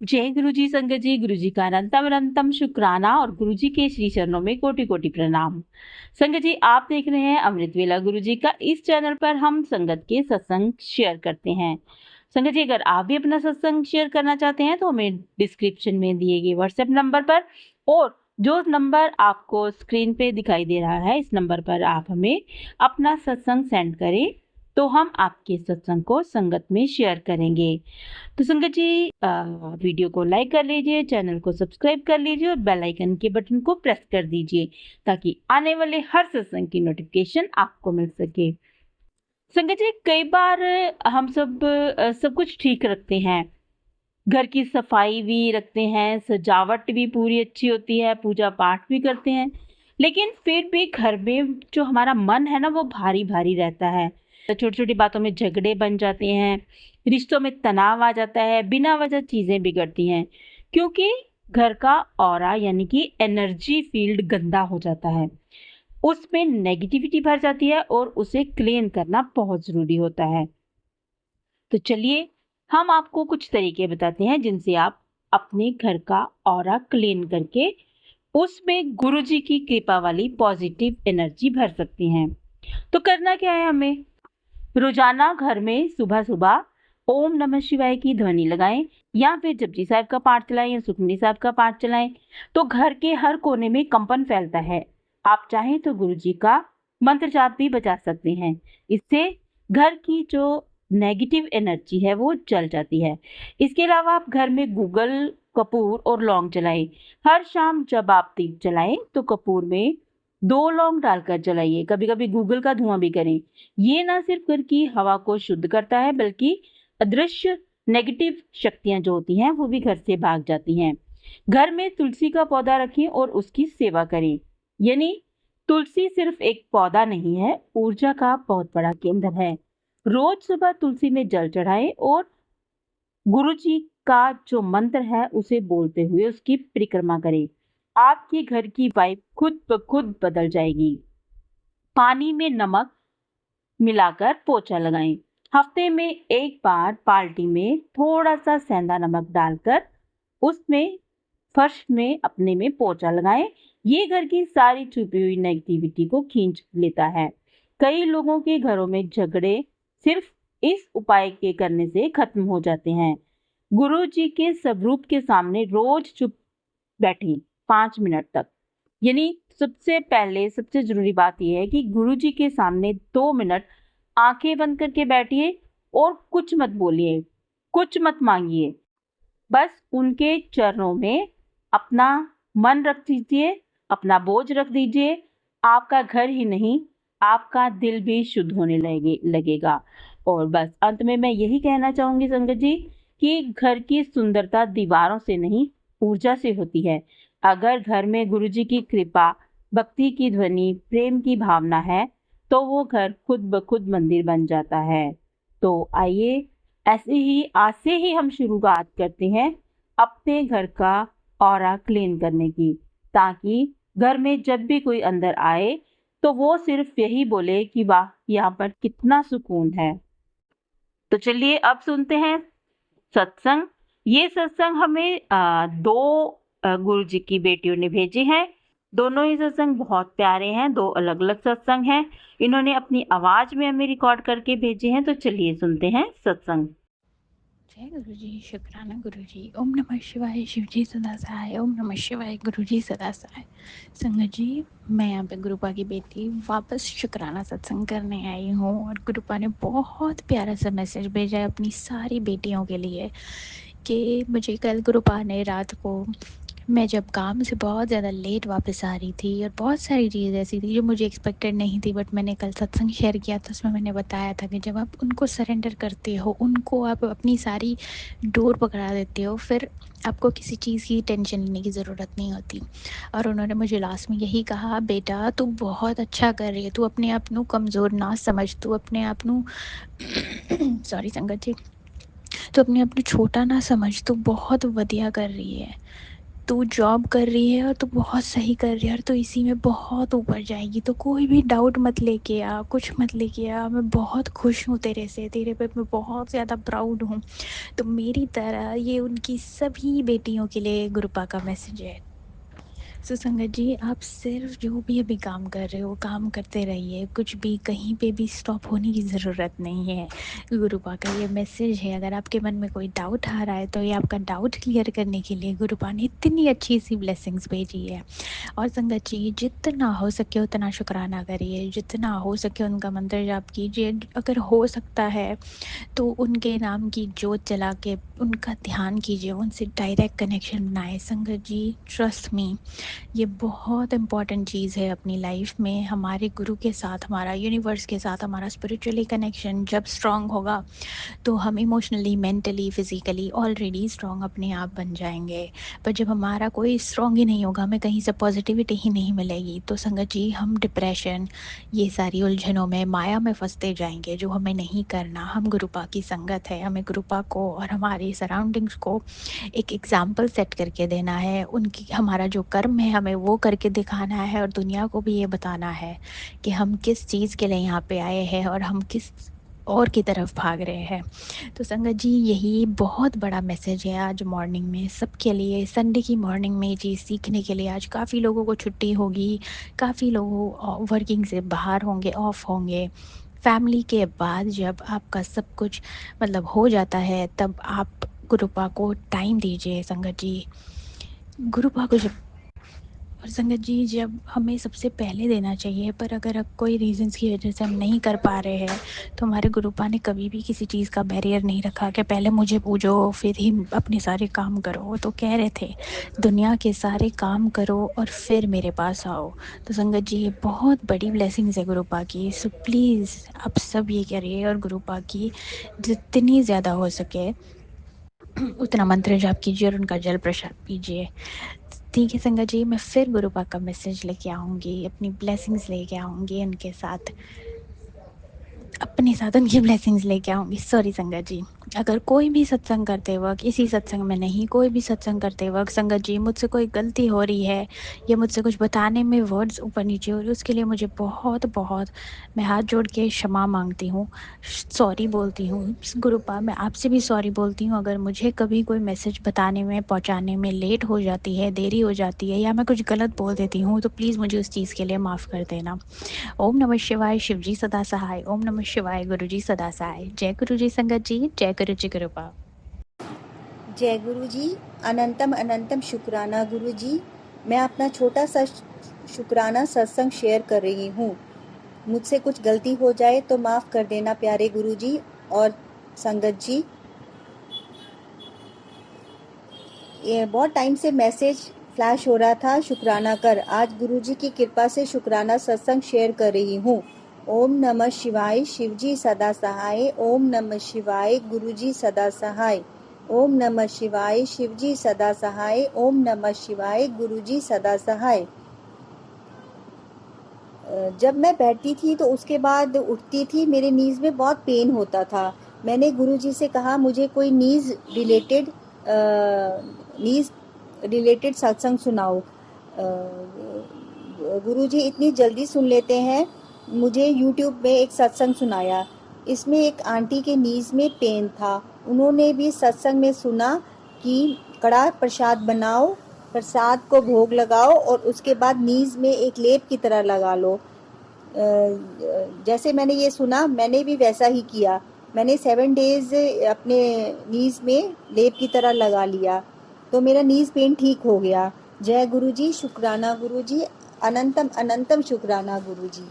जय गुरु जी, संगत जी। गुरु जी का अनंतम अनंतम शुक्राना और गुरु जी के श्री चरणों में कोटि कोटि प्रणाम। संगत जी, आप देख रहे हैं अमृत वेला गुरु जी का। इस चैनल पर हम संगत के सत्संग शेयर करते हैं। संगत जी, अगर आप भी अपना सत्संग शेयर करना चाहते हैं तो हमें डिस्क्रिप्शन में दिए गए व्हाट्सएप नंबर पर और जो नंबर आपको स्क्रीन पे दिखाई दे रहा है, इस नंबर पर आप हमें अपना सत्संग सेंड करें तो हम आपके सत्संग को संगत में शेयर करेंगे। तो संगत जी, वीडियो को लाइक कर लीजिए, चैनल को सब्सक्राइब कर लीजिए और बेल आइकन के बटन को प्रेस कर दीजिए ताकि आने वाले हर सत्संग की नोटिफिकेशन आपको मिल सके। संगत जी, कई बार हम सब कुछ ठीक रखते हैं, घर की सफाई भी रखते हैं, सजावट भी पूरी अच्छी होती है, पूजा पाठ भी करते हैं, लेकिन फिर भी घर में जो हमारा मन है ना, वो भारी भारी रहता है। तो छोटी छोटी बातों में झगड़े बन जाते हैं, रिश्तों में तनाव आ जाता है, बिना वजह चीजें बिगड़ती हैं, क्योंकि घर का ऑरा यानी कि एनर्जी फील्ड गंदा हो जाता है, उसमें नेगेटिविटी भर जाती है और उसे क्लीन करना बहुत जरूरी होता है। तो चलिए, हम आपको कुछ तरीके बताते हैं जिनसे आप अपने घर का ऑरा क्लीन करके उसमें गुरु जी की कृपा वाली पॉजिटिव एनर्जी भर सकते हैं। तो करना क्या है हमें? रोजाना घर में सुबह सुबह ओम नमः शिवाय की ध्वनि लगाएं या फिर जपजी साहब का पाठ चलाएं या सुखमनी साहब का पाठ चलाएं, तो घर के हर कोने में कंपन फैलता है। आप चाहें तो गुरु जी का मंत्र जाप भी बजा सकते हैं। इससे घर की जो नेगेटिव एनर्जी है वो चल जाती है। इसके अलावा आप घर में गूगल, कपूर और लौंग जलाएं। हर शाम जब आप दीप जलाएं तो कपूर में 2 लौंग डालकर जलाइए। कभी कभी गूगल का धुआं भी करें। ये ना सिर्फ घर की हवा को शुद्ध करता है, बल्कि अदृश्य नेगेटिव शक्तियां जो होती हैं वो भी घर से भाग जाती हैं। घर में तुलसी का पौधा रखें और उसकी सेवा करें। यानी तुलसी सिर्फ एक पौधा नहीं है, ऊर्जा का बहुत बड़ा केंद्र है। रोज सुबह तुलसी में जल चढ़ाएं और गुरु जी का जो मंत्र है उसे बोलते हुए उसकी परिक्रमा करें। आपके घर की वाइब खुद ब खुद बदल जाएगी। पानी में नमक मिलाकर पोछा लगाएं। हफ्ते में एक बार बाल्टी में थोड़ा सा सेंधा नमक डालकर उसमें फर्श में अपने में पोछा लगाएं। ये घर की सारी छुपी हुई नेगेटिविटी को खींच लेता है। कई लोगों के घरों में झगड़े सिर्फ इस उपाय के करने से खत्म हो जाते हैं। गुरु जी के स्वरूप के सामने रोज चुप बैठें 5 मिनट तक। यानी सबसे पहले सबसे जरूरी बात यह है कि गुरु जी के सामने 2 मिनट आंखें बंद करके बैठिए और कुछ मत बोलिए, कुछ मत मांगिए। बस उनके चरणों में अपना मन रख दीजिए, अपना बोझ रख दीजिए। आपका घर ही नहीं, आपका दिल भी शुद्ध होने लगेगा। और बस अंत में मैं यही कहना चाहूंगी संगत जी कि घर की सुंदरता दीवारों से नहीं, ऊर्जा से होती है। अगर घर में गुरु जी की कृपा, भक्ति की ध्वनि, प्रेम की भावना है तो वो घर खुद ब खुद मंदिर बन जाता है। तो आइए, ऐसे ही आज से ही हम शुरुआत करते हैं अपने घर का ऑरा क्लीन करने की, ताकि घर में जब भी कोई अंदर आए तो वो सिर्फ यही बोले कि वाह, यहाँ पर कितना सुकून है। तो चलिए अब सुनते हैं सत्संग। ये सत्संग हमें दो गुरु जी की बेटियों ने भेजे हैं। दोनों ही सत्संग बहुत प्यारे हैं, 2 अलग अलग सत्संग हैं। इन्होंने अपनी आवाज में हमें रिकॉर्ड करके भेजे हैं। तो चलिए सुनते हैं सत्संग। जय गुरु जी, शुक्राना गुरु जी। ओम नमः शिवाय, शिव जी सदा सहाय। ओम नमः शिवाय, गुरु जी सदा सहाय। संगत जी, मैं यहाँ पे गुरुपा की बेटी वापस शुक्राना सत्संग करने आई हूँ और गुरुपा ने बहुत प्यारा सा मैसेज भेजा है अपनी सारी बेटियों के लिए कि मुझे कल गुरुपा ने रात को, मैं जब काम से बहुत ज़्यादा लेट वापस आ रही थी और बहुत सारी चीज़ ऐसी थी जो मुझे एक्सपेक्टेड नहीं थी, बट मैंने कल सत्संग शेयर किया था, उसमें मैंने बताया था कि जब आप उनको सरेंडर करते हो, उनको आप अपनी सारी डोर पकड़ा देते हो, फिर आपको किसी चीज़ की टेंशन लेने की ज़रूरत नहीं होती। और उन्होंने मुझे लास्ट में यही कहा, बेटा तू बहुत अच्छा कर रही है, तू अपने आप को कमज़ोर ना समझ, तू अपने आप को सॉरी संगत जी, तू अपने आप को छोटा ना समझ, तू बहुत वधिया कर रही है। तू जॉब कर रही है और तू बहुत सही कर रही है और तू इसी में बहुत ऊपर जाएगी, तो कोई भी डाउट मत लेके आ, कुछ मत लेके आ, मैं बहुत खुश हूँ तेरे से, तेरे पे मैं बहुत ज़्यादा प्राउड हूँ। तो मेरी तरह ये उनकी सभी बेटियों के लिए गुरुपा का मैसेज है। सो संगत जी, आप सिर्फ जो भी अभी काम कर रहे हो काम करते रहिए, कुछ भी कहीं पे भी स्टॉप होने की ज़रूरत नहीं है। गुरुपा का ये मैसेज है, अगर आपके मन में कोई डाउट आ रहा है तो ये आपका डाउट क्लियर करने के लिए गुरुपा ने इतनी अच्छी सी ब्लेसिंग्स भेजी है। और संगत जी, जितना हो सके उतना शुक्राना करिए, जितना हो सके उनका मंत्र जाप कीजिए, अगर हो सकता है तो उनके नाम की जोत जला के उनका ध्यान कीजिए, उनसे डायरेक्ट कनेक्शन बनाए। संगत जी, ट्रस्ट मी, ये बहुत इम्पॉर्टेंट चीज़ है अपनी लाइफ में। हमारे गुरु के साथ, हमारा यूनिवर्स के साथ हमारा स्पिरिचुअली कनेक्शन जब स्ट्रांग होगा तो हम emotionally, mentally, physically already strong अपने आप बन जाएंगे। पर जब हमारा कोई स्ट्रांग ही नहीं होगा, हमें कहीं से पॉजिटिविटी ही नहीं मिलेगी, तो संगत जी हम डिप्रेशन, ये सारी उलझनों में, माया में फंसते जाएंगे, जो हमें नहीं करना। हम गुरुपा की संगत है, हमें गुरुपा को और हमारी सराउंडिंग्स को एक एग्जाम्पल सेट करके देना है। उनकी, हमारा जो कर्म है हमें वो करके दिखाना है और दुनिया को भी ये बताना है कि हम किस चीज़ के लिए यहाँ पे आए हैं और हम किस और की तरफ भाग रहे हैं। तो संगत जी, यही बहुत बड़ा मैसेज है आज मॉर्निंग में सबके लिए। संडे की मॉर्निंग में ये चीज़ सीखने के लिए आज काफ़ी लोगों को छुट्टी होगी, काफ़ी लोग वर्किंग से बाहर होंगे, ऑफ होंगे। फैमिली के बाद जब आपका सब कुछ मतलब हो जाता है, तब आप गुरुपा को टाइम दीजिए। संगत जी, गुरुपा को जब, और संगत जी जब हमें सबसे पहले देना चाहिए, पर अगर अब कोई रीजंस की वजह से हम नहीं कर पा रहे हैं, तो हमारे गुरुपा ने कभी भी किसी चीज़ का बैरियर नहीं रखा कि पहले मुझे पूजो फिर ही अपने सारे काम करो। वो तो कह रहे थे दुनिया के सारे काम करो और फिर मेरे पास आओ। तो संगत जी, ये बहुत बड़ी ब्लेसिंग्स है गुरुपा की। सो प्लीज़ आप सब ये करिए और गुरुपा की जितनी ज़्यादा हो सके उतना मंत्र जाप कीजिए और उनका जल प्रसाद पीजिए। ठीक है संगत जी, मैं फिर गुरुपा का मैसेज लेके आऊँगी, अपनी ब्लेसिंग्स लेके आऊँगी, उनके साथ अपने साथ उनकी ब्लेसिंग्स लेके आऊँगी। सॉरी संगत जी, अगर कोई भी सत्संग करते वक्त, इसी सत्संग में नहीं, कोई भी सत्संग करते वक्त संगत जी मुझसे कोई गलती हो रही है या मुझसे कुछ बताने में वर्ड्स ऊपर नीचे हो रही है, उसके लिए मुझे बहुत बहुत मैं हाथ जोड़ के क्षमा मांगती हूँ, सॉरी बोलती हूँ। गुरुपा, मैं आपसे भी सॉरी बोलती हूँ अगर मुझे कभी कोई मैसेज बताने में, पहुँचाने में लेट हो जाती है, देरी हो जाती है या मैं कुछ गलत बोल देती हूँ, तो प्लीज़ मुझे उस चीज़ के लिए माफ़ कर देना। ओम नमः शिवाय, शिवजी सदा सहाय। ओम नमः शिवाय, गुरुजी सदा सहाय। जय गुरुजी संगत जी, जय गुरुजी कृपा। जय गुरु जी, अनंतम अनंतम शुक्राना गुरु जी। मैं अपना छोटा सा शुक्राना सत्संग शेयर कर रही हूँ। मुझसे कुछ गलती हो जाए तो माफ़ कर देना प्यारे गुरु जी और संगत जी। ये बहुत टाइम से मैसेज फ्लैश हो रहा था, शुक्राना कर। आज गुरु जी की कृपा से शुक्राना सत्संग शेयर कर रही हूँ। ओम नमः शिवाय, शिवजी सदा सहाय। ओम नमः शिवाय, गुरु जी सदा सहाय। ओम नमः शिवाय, शिवजी सदा सहाय। ओम नमः शिवाय, गुरु जी सदा सहाय। जब मैं बैठती थी तो उसके बाद उठती थी, मेरे नीज़ में बहुत पेन होता था। मैंने गुरुजी से कहा मुझे कोई नीज़ रिलेटेड सत्संग सुनाओ। गुरुजी इतनी जल्दी सुन लेते हैं। मुझे यूट्यूब में एक सत्संग सुनाया, इसमें एक आंटी के नीज़ में पेन था। उन्होंने भी सत्संग में सुना कि कड़ा प्रसाद बनाओ, प्रसाद को भोग लगाओ और उसके बाद नीज़ में एक लेप की तरह लगा लो। जैसे मैंने ये सुना, मैंने भी वैसा ही किया। मैंने 7 डेज़ अपने नीज़ में लेप की तरह लगा लिया, तो मेरा नीज़ पेन ठीक हो गया। जय गुरु जी, शुक्राना गुरु जी, अनंतम अनंतम शुक्राना गुरु जी।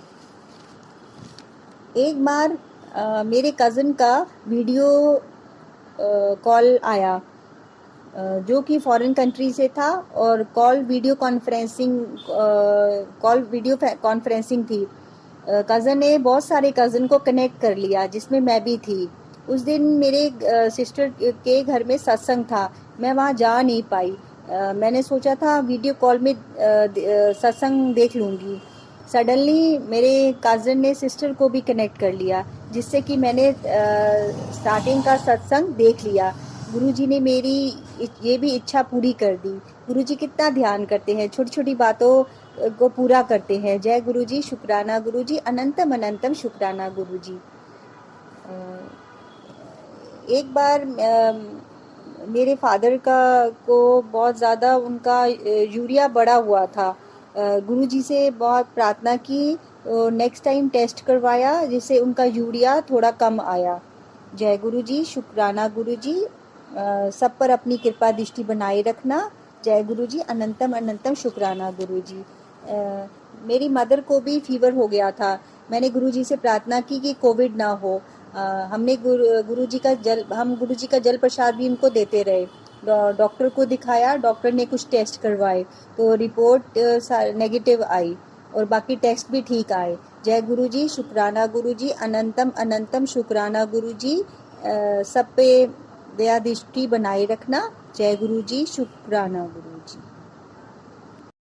एक बार मेरे कज़न का वीडियो कॉल आया, जो कि फॉरेन कंट्री से था, और वीडियो कॉन्फ्रेंसिंग थी। कज़न ने बहुत सारे कज़न को कनेक्ट कर लिया, जिसमें मैं भी थी। उस दिन मेरे सिस्टर के घर में सत्संग था, मैं वहाँ जा नहीं पाई। मैंने सोचा था वीडियो कॉल में सत्संग देख लूँगी। सडनली मेरे कज़न ने सिस्टर को भी कनेक्ट कर लिया, जिससे कि मैंने स्टार्टिंग का सत्संग देख लिया। गुरुजी ने मेरी ये भी इच्छा पूरी कर दी। गुरुजी कितना ध्यान करते हैं, छोटी छोटी बातों को पूरा करते हैं। जय गुरुजी, शुक्राना गुरुजी, अनंतम अनंतम शुक्राना गुरुजी। एक बार मेरे फादर को बहुत ज़्यादा उनका यूरिया बढ़ा हुआ था। गुरुजी से बहुत प्रार्थना की, नेक्स्ट टाइम टेस्ट करवाया जिससे उनका यूरिया थोड़ा कम आया। जय गुरुजी, शुक्राना गुरुजी, सब पर अपनी कृपा दृष्टि बनाए रखना। जय गुरुजी, अनंतम अनंतम शुक्राना गुरुजी। मेरी मदर को भी फीवर हो गया था। मैंने गुरुजी से प्रार्थना की कि कोविड ना हो। हमने गुरुजी का जल प्रसाद भी उनको देते रहे। डॉक्टर को दिखाया, डॉक्टर ने कुछ टेस्ट करवाए तो रिपोर्ट नेगेटिव आई और बाकी टेस्ट भी ठीक आए। जय गुरुजी, शुक्राना गुरुजी, अनंतम अनंतम शुक्राना गुरुजी, सब पे दया दृष्टि बनाए रखना। जय गुरुजी, शुक्राना गुरुजी।